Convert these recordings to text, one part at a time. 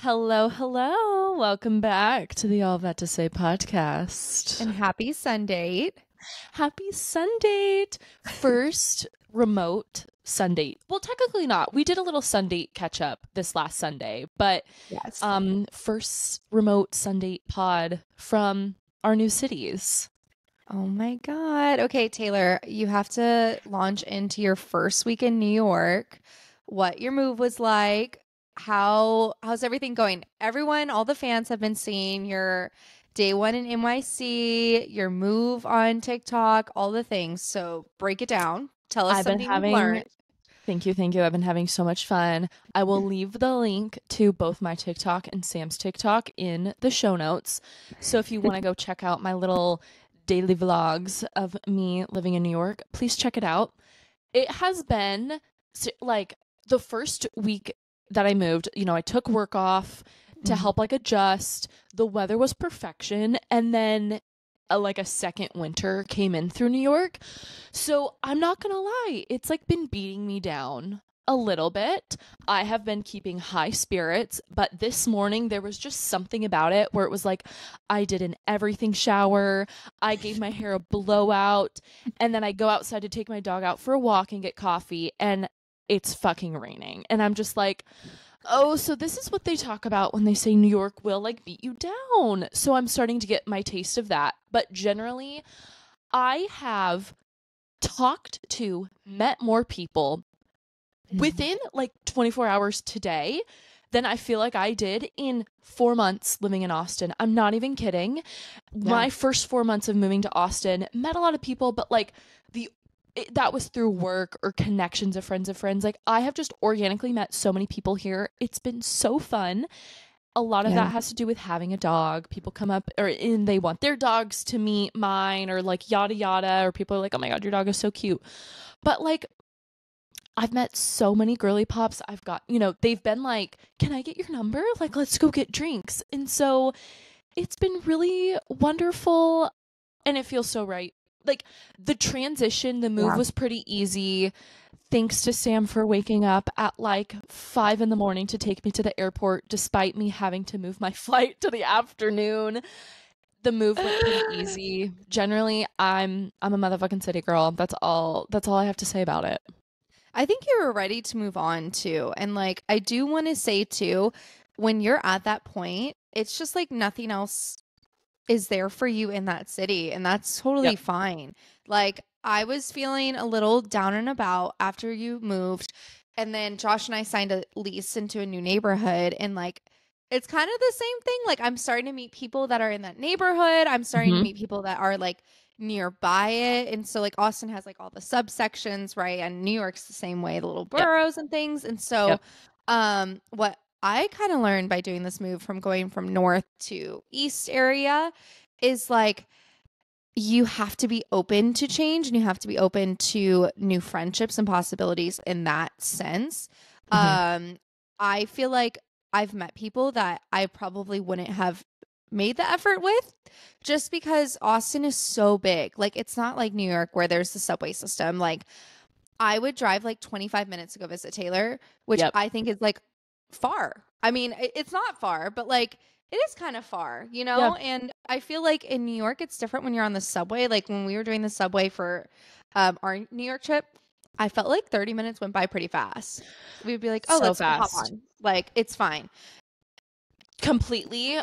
Hello, hello. Welcome back to the All That to Say podcast. And happy Sunday. Happy Sunday. First remote Sunday. Well, technically not. We did a little Sunday catch up this last Sunday, but Yes. first remote Sunday pod from our new cities. Oh my God. Okay, Taylor, you have to launch into your first week in New York. What your move was like. How's everything going? Everyone, all the fans have been seeing your day one in NYC, your move on TikTok, all the things. So break it down. Tell us something you've learned. Thank you. I've been having so much fun. I will leave the link to both my TikTok and Sam's TikTok in the show notes. So if you want to go check out my little daily vlogs of me living in New York, please check it out. It has been like the first week that I moved, I took work off to help adjust. The weather was perfection. And then a second winter came in through New York. So I'm not going to lie. It's been beating me down a little bit. I have been keeping high spirits, but this morning there was just something about it where it was I did an everything shower. I gave my hair a blowout, and then I go outside to take my dog out for a walk and get coffee, and it's fucking raining. And I'm just oh, so this is what they talk about when they say New York will beat you down. So I'm starting to get my taste of that. But generally, I have met more people within 24 hours today than I feel like I did in 4 months living in Austin. I'm not even kidding. Yeah. My first 4 months of moving to Austin, met a lot of people, but that was through work or connections of friends. I have just organically met so many people here. It's been so fun. A lot of that has to do with having a dog. People come up and they want their dogs to meet mine, or yada yada, or people are like, oh my God, your dog is so cute. But I've met so many girly pops. I've got, they've been can I get your number? Let's go get drinks. And so it's been really wonderful, and it feels so right. The transition, the move was pretty easy. Thanks to Sam for waking up at 5 a.m. to take me to the airport, despite me having to move my flight to the afternoon. The move went pretty easy. Generally, I'm a motherfucking city girl. That's all I have to say about it. I think you were ready to move on too. And I do want to say too, when you're at that point, it's just nothing else is there for you in that city, and that's totally fine. I was feeling a little down and about after you moved, and then Josh and I signed a lease into a new neighborhood, and it's kind of the same thing. I'm starting to meet people that are in that neighborhood. I'm starting to meet people that are nearby it, and so Austin has all the subsections, right? And New York's the same way, the little boroughs and things. And so what I kind of learned by doing this move from going from north to east area is you have to be open to change, and you have to be open to new friendships and possibilities in that sense. I feel like I've met people that I probably wouldn't have made the effort with, just because Austin is so big. It's not like New York where there's the subway system. I would drive 25 minutes to go visit Taylor, which I think is far. I mean, it's not far, but it is kind of far, and I feel in New York it's different when you're on the subway. When we were doing the subway for our New York trip, I felt 30 minutes went by pretty fast. We'd be oh, so let's hop on. It's fine. Completely.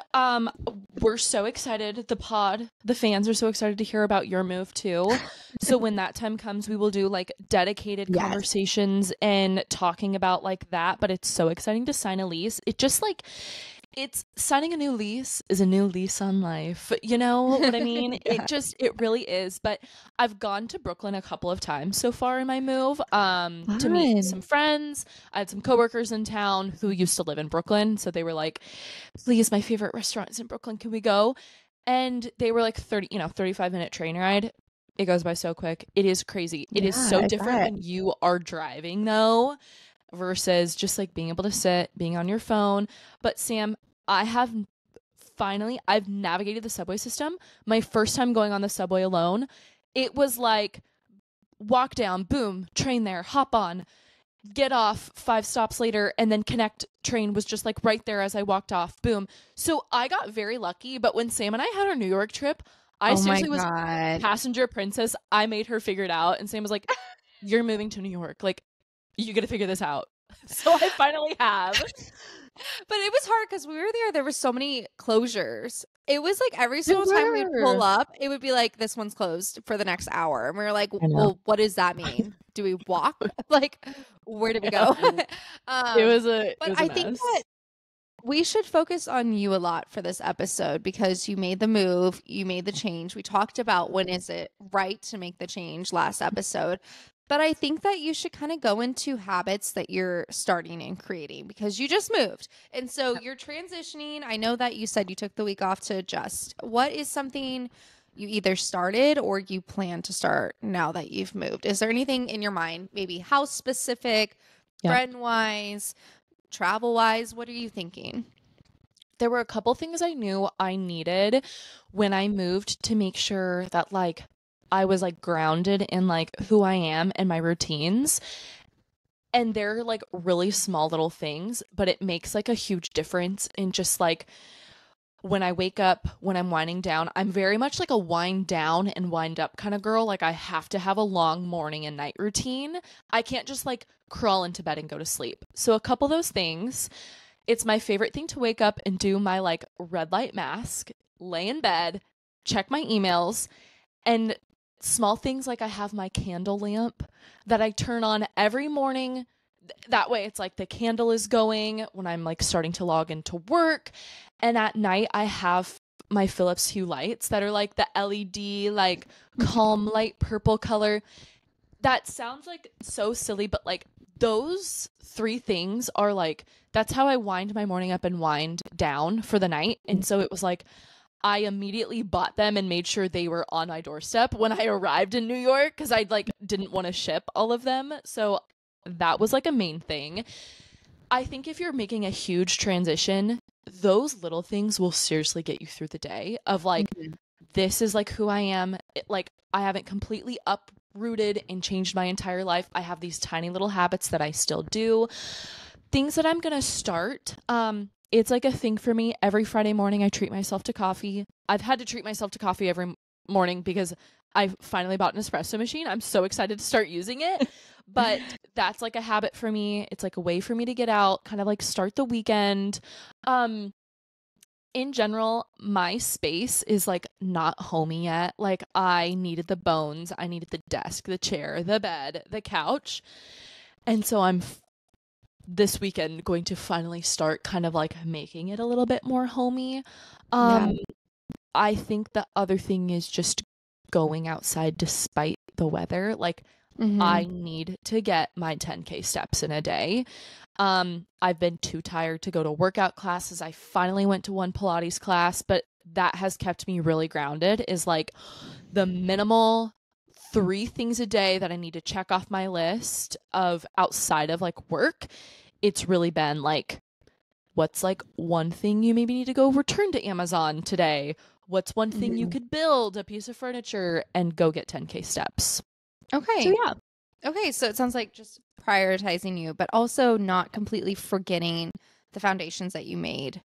We're so excited. The fans are so excited to hear about your move too. So when that time comes, we will do dedicated conversations and talking about that. But it's so exciting to sign a lease. It just it's signing a new lease is a new lease on life. You know what I mean? It really is. But I've gone to Brooklyn a couple of times so far in my move to meet some friends. I had some coworkers in town who used to live in Brooklyn. So they were please, my favorite restaurant is in Brooklyn. Can we go? And they were 35-minute train ride. It goes by so quick. It is crazy. It is so different when you are driving though, versus just being able to sit, being on your phone. But Sam, I've navigated the subway system. My first time going on the subway alone, it was walk down, boom, train there, hop on. get off 5 stops later, and then Connect train was just like right there as I walked off. Boom. So I got very lucky. But when Sam and I had our New York trip, I Oh my seriously was God. passenger princess. I made her figure it out. And Sam was like, you're moving to New York. Like, you got to figure this out. So I finally have. But it was hard because we were there were so many closures. It was like every single time we'd pull up, it would be like, this one's closed for the next hour. And we were like, well, what does that mean? Do we walk? Like, where do we go? It was a I think that we should focus on you a lot for this episode because you made the move, you made the change. We talked about when is it right to make the change last episode. But I think that you should kind of go into habits that you're starting and creating because you just moved. And so you're transitioning. I know that you said you took the week off to adjust. What is something you either started or you plan to start now that you've moved? Is there anything in your mind, maybe house specific, friend wise, travel wise? What are you thinking? There were a couple things I knew I needed when I moved to make sure that like I was like grounded in like who I am and my routines. And they're like really small little things, but it makes like a huge difference in just like when I wake up, when I'm winding down. I'm very much like a wind down and wind up kind of girl. Like I have to have a long morning and night routine. I can't just like crawl into bed and go to sleep. So a couple of those things. It's my favorite thing to wake up and do my like red light mask, lay in bed, check my emails, and small things like I have my candle lamp that I turn on every morning. That way it's like the candle is going when I'm like starting to log into work. And at night I have my Philips Hue lights that are like the LED, like calm light purple color. That sounds like so silly, but like those 3 things are like, that's how I wind my morning up and wind down for the night. And so it was like, I immediately bought them and made sure they were on my doorstep when I arrived in New York because I like didn't want to ship all of them. So that was like a main thing. I think if you're making a huge transition, those little things will seriously get you through the day of like, this is like who I am. Like I haven't completely uprooted and changed my entire life. I have these tiny little habits that I still do. Things that I'm going to start. It's like a thing for me. Every Friday morning, I treat myself to coffee. I've had to treat myself to coffee every morning because I finally bought an espresso machine. I'm so excited to start using it. But that's like a habit for me. It's like a way for me to get out, kind of like start the weekend. In general, my space is like not homey yet. Like I needed the bones. I needed the desk, the chair, the bed, the couch. And so I'm this weekend going to finally start kind of like making it a little bit more homey. I think the other thing is just going outside despite the weather. Like I need to get my 10K steps in a day. I've been too tired to go to workout classes. I finally went to one Pilates class, but that has kept me really grounded is like the minimal 3 things a day that I need to check off my list of outside of like work. It's really been like, what's like one thing you maybe need to go return to Amazon today? What's one thing you could build a piece of furniture and go get 10K steps? Okay. So yeah. Okay, so it sounds like just prioritizing you, but also not completely forgetting the foundations that you made.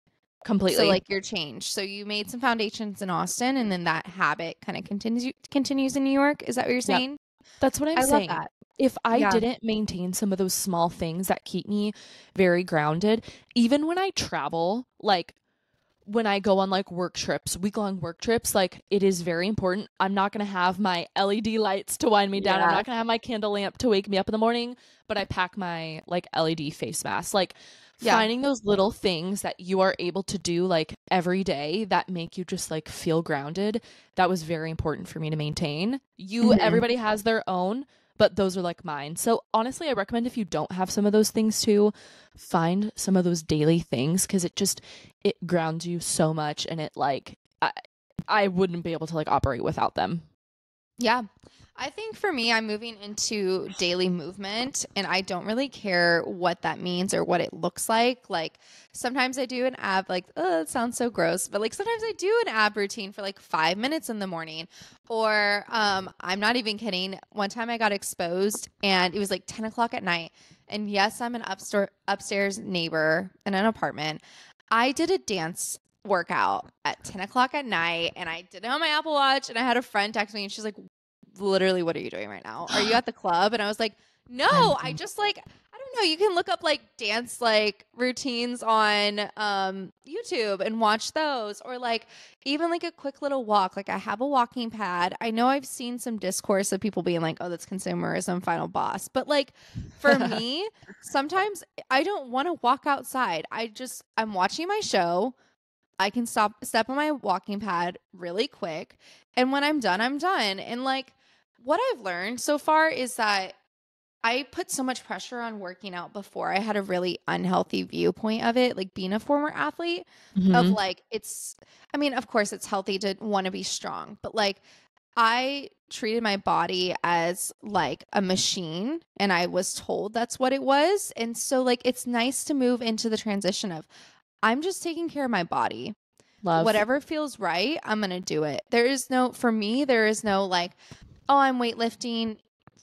Completely. So like your change. So you made some foundations in Austin and then that habit kind of continues in New York. Is that what you're saying? Yep. That's what I'm saying. Love that. If I didn't maintain some of those small things that keep me very grounded, even when I travel, like when I go on like work trips, week-long work trips, like it is very important. I'm not going to have my LED lights to wind me down. I'm not going to have my candle lamp to wake me up in the morning, but I pack my like LED face mask. Like finding those little things that you are able to do like every day that make you just like feel grounded. That was very important for me to maintain. Everybody has their own, but those are like mine. So honestly, I recommend if you don't have some of those things too, find some of those daily things because it grounds you so much and it like, I wouldn't be able to like operate without them. Yeah. I think for me, I'm moving into daily movement and I don't really care what that means or what it looks like. Like sometimes I do an ab, like, oh, it sounds so gross, but like sometimes I do an ab routine for like 5 minutes in the morning or I'm not even kidding. One time I got exposed and it was like 10 o'clock at night And yes, I'm an upstairs neighbor in an apartment. I did a dance workout at 10 o'clock at night, and I did it on my Apple Watch, and I had a friend text me, and she's like, literally, what are you doing right now? Are you at the club? And I was like, no, I just like, I don't know. You can look up like dance like routines on YouTube and watch those, or like even like a quick little walk. Like I have a walking pad. I know I've seen some discourse of people being like, oh, that's consumerism, final boss. But like for me, sometimes I don't want to walk outside. I'm watching my show. I can step on my walking pad really quick. And when I'm done, I'm done. And like what I've learned so far is that I put so much pressure on working out before. I had a really unhealthy viewpoint of it, like being a former athlete, of like, I mean, of course, it's healthy to want to be strong, but like, I treated my body as like a machine, and I was told that's what it was. And so, like, it's nice to move into the transition of, I'm just taking care of my body. Love. Whatever feels right, I'm going to do it. For me, there is no like, oh, I'm weightlifting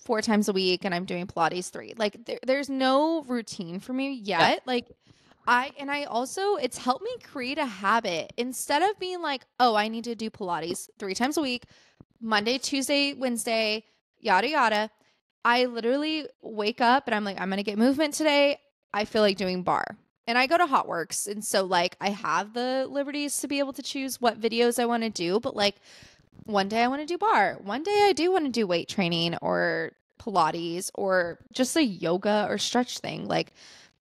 4 times a week and I'm doing Pilates 3. Like there's no routine for me yet. Yeah. Like I also, it's helped me create a habit instead of being like, oh, I need to do Pilates 3 times a week, Monday, Tuesday, Wednesday, yada, yada. I literally wake up and I'm like, I'm going to get movement today. I feel like doing bar. And I go to Hotworks. And so like I have the liberties to be able to choose what videos I want to do. But like one day I want to do bar. One day I do want to do weight training or Pilates or just a yoga or stretch thing. Like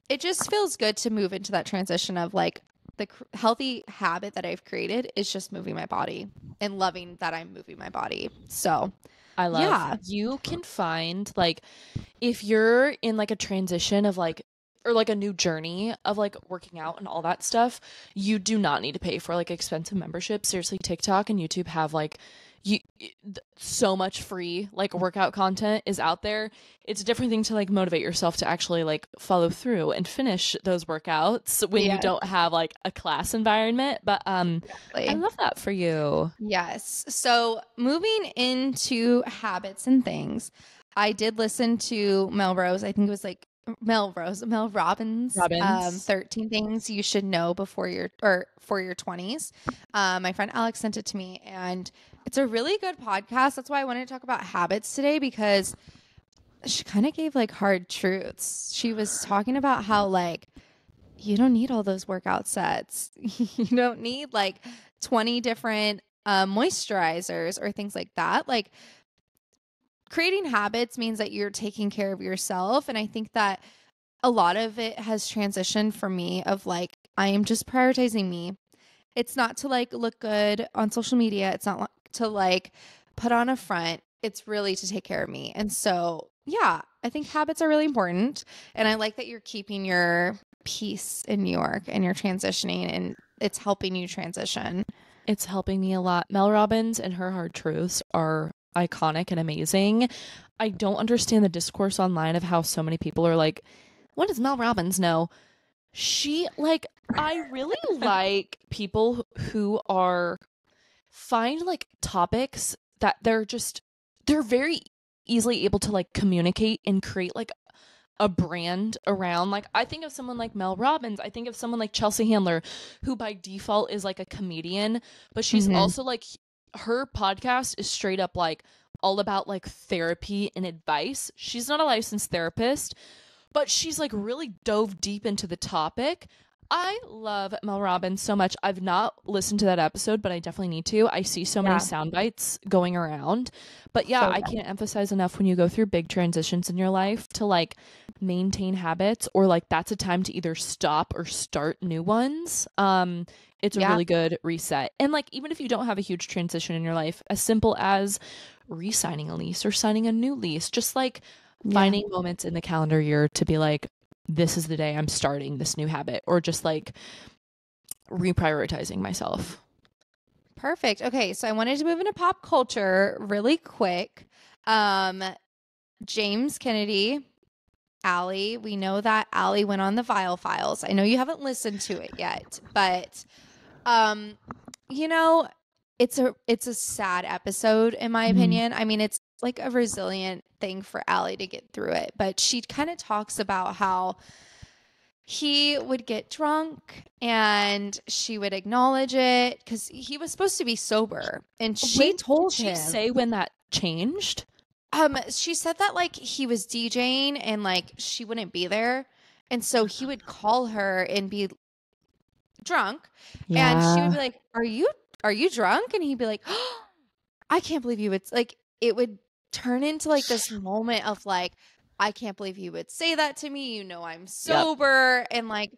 it just feels good to move into that transition of like the healthy habit that I've created is just moving my body and loving that I'm moving my body. So I love you can find like if you're in like a transition of like or like a new journey of like working out and all that stuff, you do not need to pay for like expensive memberships. Seriously, TikTok and YouTube have like so much free like workout content is out there. It's a different thing to like motivate yourself to actually like follow through and finish those workouts when you don't have like a class environment. But exactly. I love that for you. Yes. So moving into habits and things, I did listen to Mel Robbins, 13 Things You Should Know for your 20s. My friend Alex sent it to me, and it's a really good podcast. That's why I wanted to talk about habits today, because she kind of gave like hard truths. She was talking about how like you don't need all those workout sets. You don't need like 20 different moisturizers or things like that. Like creating habits means that you're taking care of yourself. And I think that a lot of it has transitioned for me of like, I am just prioritizing me. It's not to like look good on social media. It's not to like put on a front. It's really to take care of me. And so, yeah, I think habits are really important. And I like that you're keeping your peace in New York and you're transitioning, and it's helping you transition. It's helping me a lot. Mel Robbins and her hard truths are iconic and amazing. I don't understand the discourse online of how so many people are like, what does Mel Robbins know? I really like people who find like topics that they're very easily able to like communicate and create like a brand around. Like I think of someone like Mel Robbins. I think of someone like Chelsea Handler, who by default is like a comedian, but she's also like, her podcast is straight up like all about like therapy and advice. She's not a licensed therapist, but she's like really dove deep into the topic. I love Mel Robbins so much. I've not listened to that episode, but I definitely need to. I see so many sound bites going around. But yeah, I can't emphasize enough when you go through big transitions in your life to like maintain habits, or like that's a time to either stop or start new ones. It's a really good reset. And like even if you don't have a huge transition in your life, as simple as re-signing a lease or signing a new lease, just like finding moments in the calendar year to be like, this is the day I'm starting this new habit, or just like reprioritizing myself. Perfect. Okay, so I wanted to move into pop culture really quick. James Kennedy, Allie. We know that Allie went on the Viall Files. I know you haven't listened to it yet, but you know, it's a sad episode in my opinion. I mean, it's like a resilient thing for Allie to get through it. But she kind of talks about how he would get drunk and she would acknowledge it because he was supposed to be sober. And she told him. Did she say when that changed? She said that like he was DJing and like she wouldn't be there. And so he would call her and be drunk. Yeah. And she would be like, Are you drunk? And he'd be like, oh, I can't believe you would, like, it would turn into like this moment of like, I can't believe you would say that to me. You know, I'm sober. Yep. And like,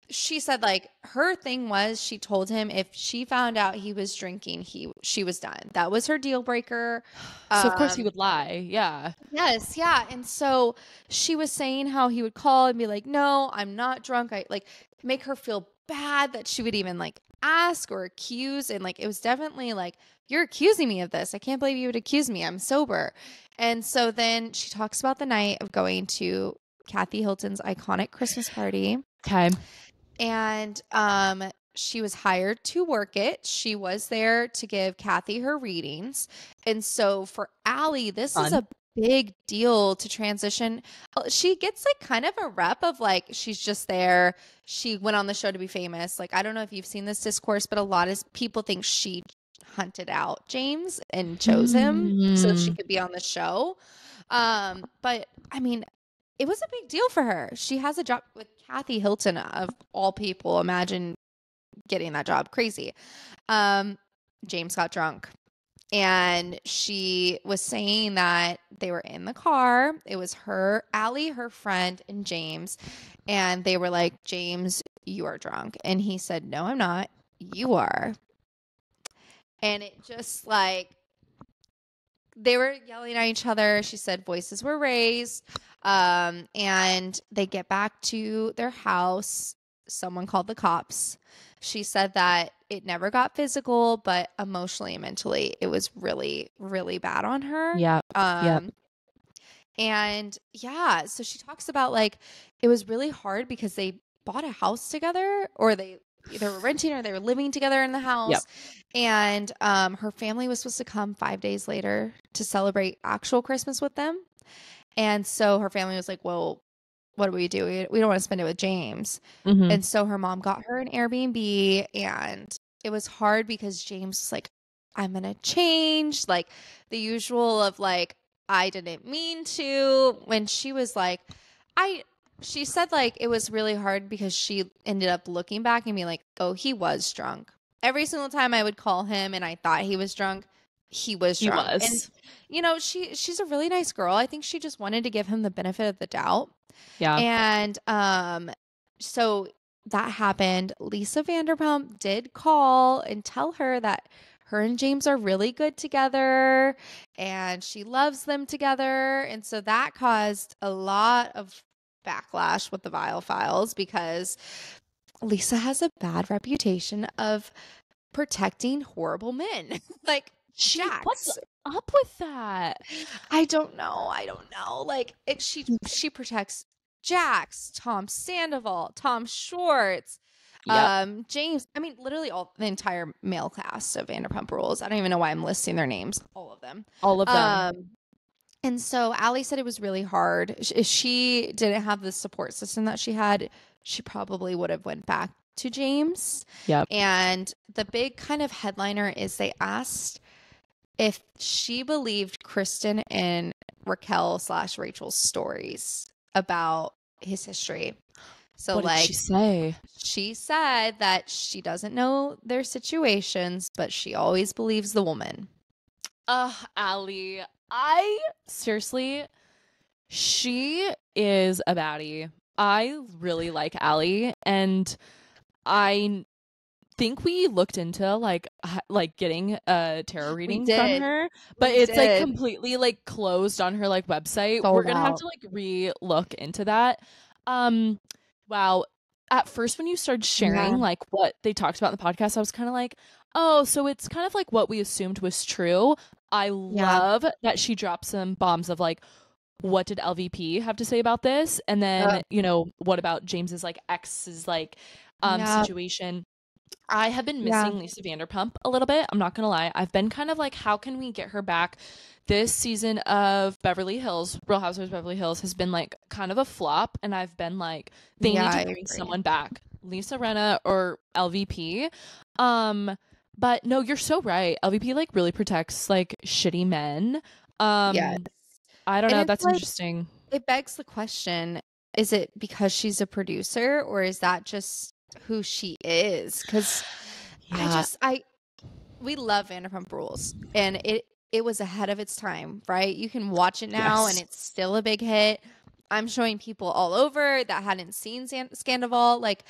she said like her thing was she told him if she found out he was drinking, she was done. That was her deal breaker. So of course he would lie. Yeah. Yes. Yeah. And so she was saying how he would call and be like, no, I'm not drunk. I like make her feel bad that she would even like ask or accuse. And like, it was definitely like, you're accusing me of this. I can't believe you would accuse me. I'm sober. And so then she talks about the night of going to Kathy Hilton's iconic Christmas party. Okay. And she was hired to work it. She was there to give Kathy her readings. And so for Allie, this is a big deal to transition. She gets like kind of a rep of like, she's just there. She went on the show to be famous. Like, I don't know if you've seen this discourse, but a lot of people think she hunted out James and chose him so she could be on the show. But I mean, it was a big deal for her. She has a job with Kathy Hilton of all people. Imagine getting that job. Crazy. James got drunk and she was saying that they were in the car. It was her, Allie, her friend, and James. And they were like, James, you are drunk. And he said, no, I'm not. You are. And it just like, they were yelling at each other. She said voices were raised. And they get back to their house. Someone called the cops. She said that it never got physical, but emotionally and mentally, it was really, really bad on her. Yeah. And yeah, so she talks about like, it was really hard because they bought a house together, or they either were renting or they were living together in the house. Yep. And her family was supposed to come 5 days later to celebrate actual Christmas with them. And so her family was like, well, what do? We don't want to spend it with James. Mm-hmm. And so her mom got her an Airbnb, and it was hard because James was like, I'm going to change, like the usual of like, I didn't mean to. When she was like, she said like it was really hard because she ended up looking back and being like, oh, he was drunk. Every single time I would call him and I thought he was drunk, he was drunk. He was. And, you know, she's a really nice girl. I think she just wanted to give him the benefit of the doubt. Yeah. And so that happened. Lisa Vanderpump did call and tell her that her and James are really good together and she loves them together. And so that caused a lot of backlash with the Viall Files because Lisa has a bad reputation of protecting horrible men. Like Jax. What's up with that? I don't know. Like she protects Jax, Tom Sandoval, Tom Schwartz, James. I mean, literally the entire male cast of Vanderpump Rules. I don't even know why I'm listing their names. All of them. And so Allie said it was really hard. If she didn't have the support system that she had, she probably would have went back to James. Yep. And the big kind of headliner is they asked if she believed Kristen and Raquel/Rachel's stories about his history. So what did she say? She said that she doesn't know their situations, but she always believes the woman. Allie, seriously, she is a baddie. I really like Allie, and I think we looked into like getting a tarot reading from her, but it's like completely like closed on her like website. We're gonna have to like re-look into that. Wow. At first when you started sharing like what they talked about in the podcast, I was kind of like, oh, so it's kind of like what we assumed was true. I love that she dropped some bombs of like, what did LVP have to say about this? And then, you know, what about James's like ex's like situation? I have been Yeah. missing Lisa Vanderpump a little bit. I'm not gonna lie. I've been kind of like, how can we get her back? This season of Beverly Hills, Real Housewives of Beverly Hills, has been like kind of a flop, and I've been like, they Yeah, need I to bring agree. someone back, Lisa Rinna or LVP. But no, you're so right. LVP like really protects like shitty men. Yes. I don't And know. it's That's like, interesting. it begs the question, is it because she's a producer or is that just who she is? Because Yeah. we love Vanderpump Rules, and it was ahead of its time, right? You can watch it now and Yes. it's still a big hit. I'm showing people all over that hadn't seen Scandival, like,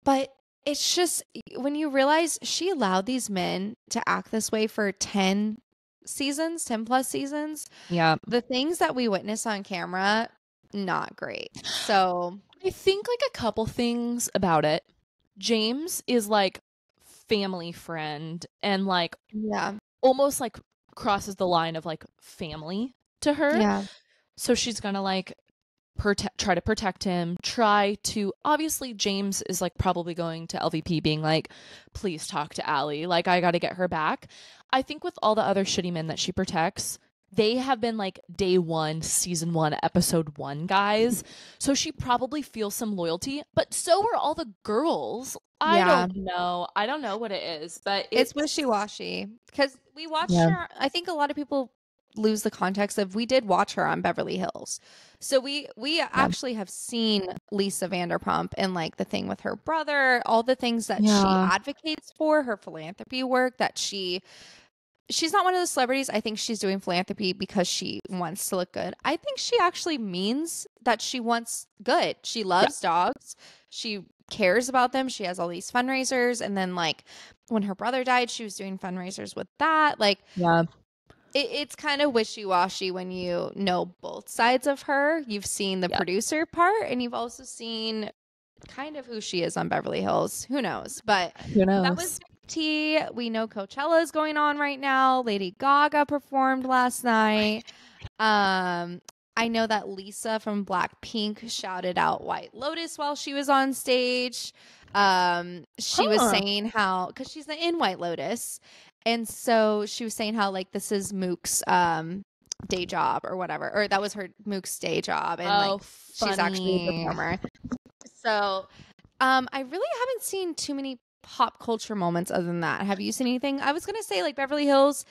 but it's just when you realize she allowed these men to act this way for 10 seasons, 10 plus seasons, Yeah. the things that we witness on camera, not great. So, I think like a couple things about it. James is like family friend and like yeah. almost like crosses the line of like family to her. Yeah. So she's gonna like try to protect him, try to, obviously James is like probably going to LVP being like, please talk to Allie, like I gotta get her back. I think with all the other shitty men that she protects, they have been like day one, season one, episode one guys, so she probably feels some loyalty, but so are all the girls. Yeah. I don't know what it is, but It's it's wishy-washy because we watched yeah. her. I think a lot of people lose the context of we did watch her on Beverly Hills. So we actually have seen Lisa Vanderpump and like the thing with her brother, all the things that she Yeah. advocates for, her philanthropy work that she's not one of those celebrities. I think she's doing philanthropy because she wants to look good. I think she actually means that she wants good. She loves dogs. She cares about them. She has all these fundraisers. And then, like, when her brother died, she was doing fundraisers with that. Like, Yeah. it's kind of wishy-washy when you know both sides of her. You've seen the Yeah. producer part, and you've also seen kind of who she is on Beverly Hills. Who knows? But Who that was knows? big tea. We know Coachella is going on right now. Lady Gaga performed last night. I know that Lisa from Blackpink shouted out White Lotus while she was on stage. She was saying how, because she's in White Lotus, and so she was saying how like this is Mook's day job or whatever, or that was her Mook's day job, and like she's actually a Funny. performer. So, I really haven't seen too many pop culture moments other than that. Have you seen anything? I was gonna say like Beverly Hills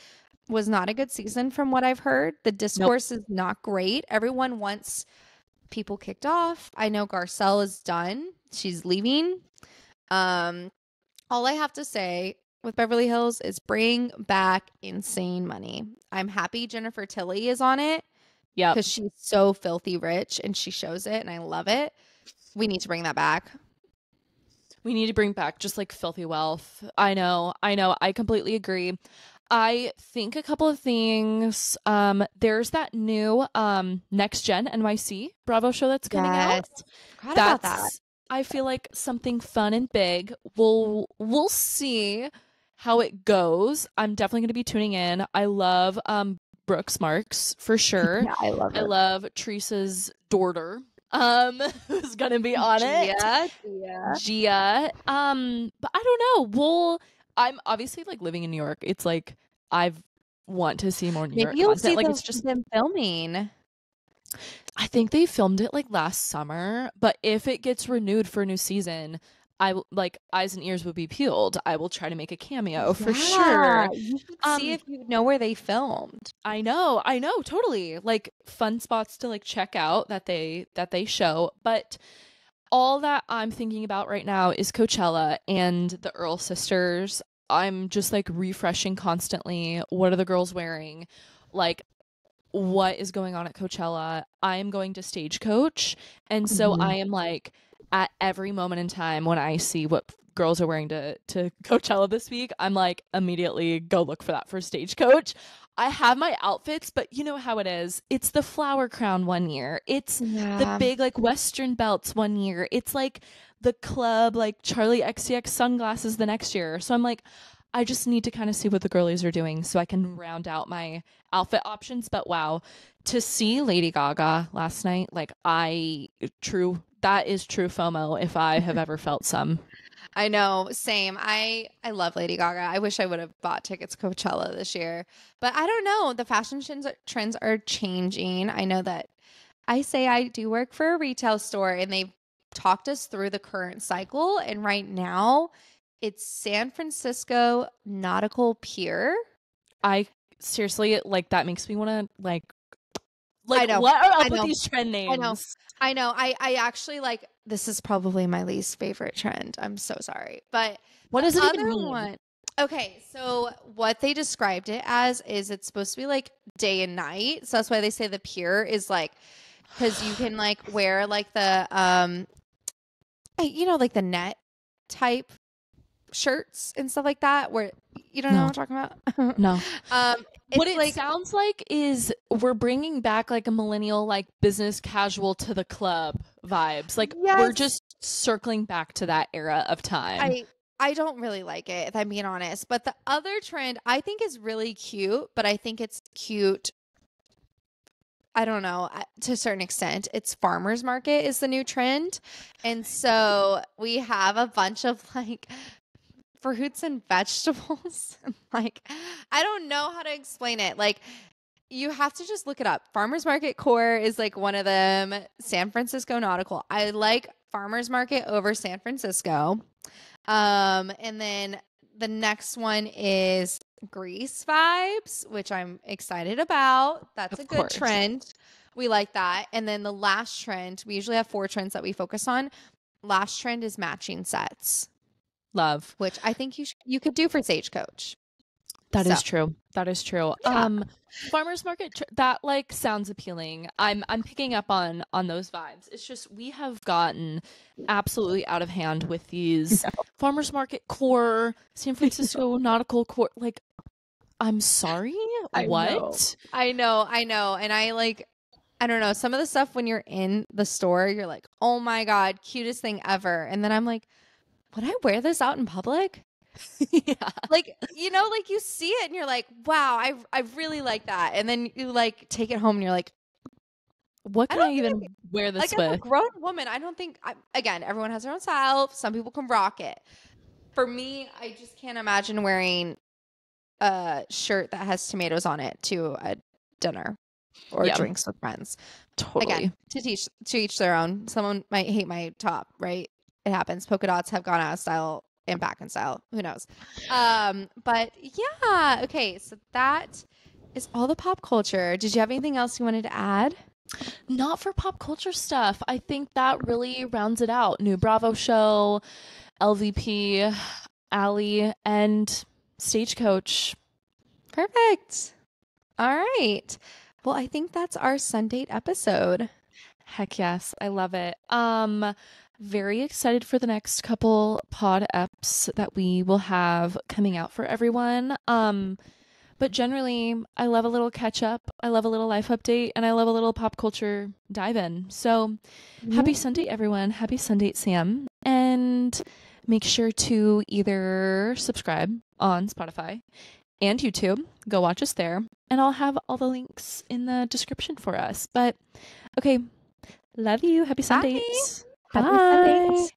was not a good season from what I've heard. The Nope. discourse is not great. Everyone wants people kicked off. I know Garcelle is done. She's leaving. All I have to say with Beverly Hills is bring back Insane Money. I'm happy Jennifer Tilly is on it Yep. because she's so filthy rich and she shows it and I love it. We need to bring that back. We need to bring back just like filthy wealth. I know. I completely agree. I think a couple of things. There's that new Next Gen NYC Bravo show that's coming out. Forgot about that. I feel like something fun and big. We'll see how it goes. I'm definitely going to be tuning in. I love Brooks Marks for sure. Yeah, I love I her. love Teresa's daughter. Who's gonna be on it? Gia. But I don't know. I'm obviously like living in New York. It's like I want to see more New York Maybe you'll content. see Like it's just them filming. I think they filmed it like last summer, but if it gets renewed for a new season, I will like eyes and ears will be peeled. I will try to make a cameo for sure. You should see if you know where they filmed. I know, totally. Like fun spots to like check out that they show, but all that I'm thinking about right now is Coachella and the Earl sisters. I'm just like refreshing constantly. What are the girls wearing? Like what is going on at Coachella? I am going to Stagecoach, and so I am like at every moment in time when I see what girls are wearing to Coachella this week, I'm like immediately go look for that for Stagecoach. I have my outfits, but you know how it is. It's the flower crown one year. It's the big like Western belts one year. It's like the club like Charlie XCX sunglasses the next year. So I'm like, I just need to kind of see what the girlies are doing so I can round out my outfit options. But wow, to see Lady Gaga last night, like that is true FOMO if I have ever felt some. I know, same. I love Lady Gaga. I wish I would have bought tickets to Coachella this year. But I don't know. The fashion trends are changing. I know that I say I do work for a retail store, and they've talked us through the current cycle. And right now, it's San Francisco Nautical Pier. I seriously, like, that makes me want to like I know. what are up with these trend names? I know. I actually like, this is probably my least favorite trend. I'm so sorry. But What does it even mean? one, okay, so what they described it as is it's supposed to be like day and night. So that's why they say the pier is like, because you can like wear like the like the net type shirts and stuff like that, where you don't know what I'm talking about. No. What it like, sounds like is we're bringing back like a millennial, like business casual to the club vibes. Like, we're just circling back to that era of time. I don't really like it, if I'm being honest. But the other trend I think is really cute, but I think it's cute, I don't know, to a certain extent. It's farmers market is the new trend. And so we have a bunch of like fruits and vegetables. Like, I don't know how to explain it. Like, you have to just look it up. Farmers Market Core is like one of them. San Francisco Nautical. I like Farmers Market over San Francisco. And then the next one is Grease Vibes, which I'm excited about. That's a good trend. We like that. And then the last trend, we usually have 4 trends that we focus on. Last trend is matching sets. Love. Which I think you could do for Stagecoach. That is true. That is true. Yeah. Farmers market, that like sounds appealing. I'm picking up on those vibes. It's just we have gotten absolutely out of hand with these farmers market core, San Francisco nautical core. Like, I'm sorry. What? I know. And I don't know. Some of the stuff when you're in the store, you're like, oh my God, cutest thing ever. And then I'm like, would I wear this out in public? Yeah. Like, like you see it and you're like, wow, I really like that. And then you like take it home and you're like, what can I even wear this with? As a grown woman, I don't think, again, everyone has their own style. Some people can rock it. For me, I just can't imagine wearing a shirt that has tomatoes on it to a dinner or drinks with friends. Totally. Again, to each their own. Someone might hate my top, right? It happens. Polka dots have gone out of style and back in style. Who knows? But yeah. Okay. So that is all the pop culture. Did you have anything else you wanted to add? Not for pop culture stuff. I think that really rounds it out. New Bravo show, LVP, Allie, and Stagecoach. Perfect. All right. Well, I think that's our Sundate episode. Heck yes. I love it. Very excited for the next couple pod eps that we will have coming out for everyone. But generally, I love a little catch up. I love a little life update, and I love a little pop culture dive in. So happy Sunday, everyone. Happy Sunday, Sam. And make sure to either subscribe on Spotify and YouTube. Go watch us there. And I'll have all the links in the description for us. But okay, love you. Happy Sundays. Bye. Happy Sundays.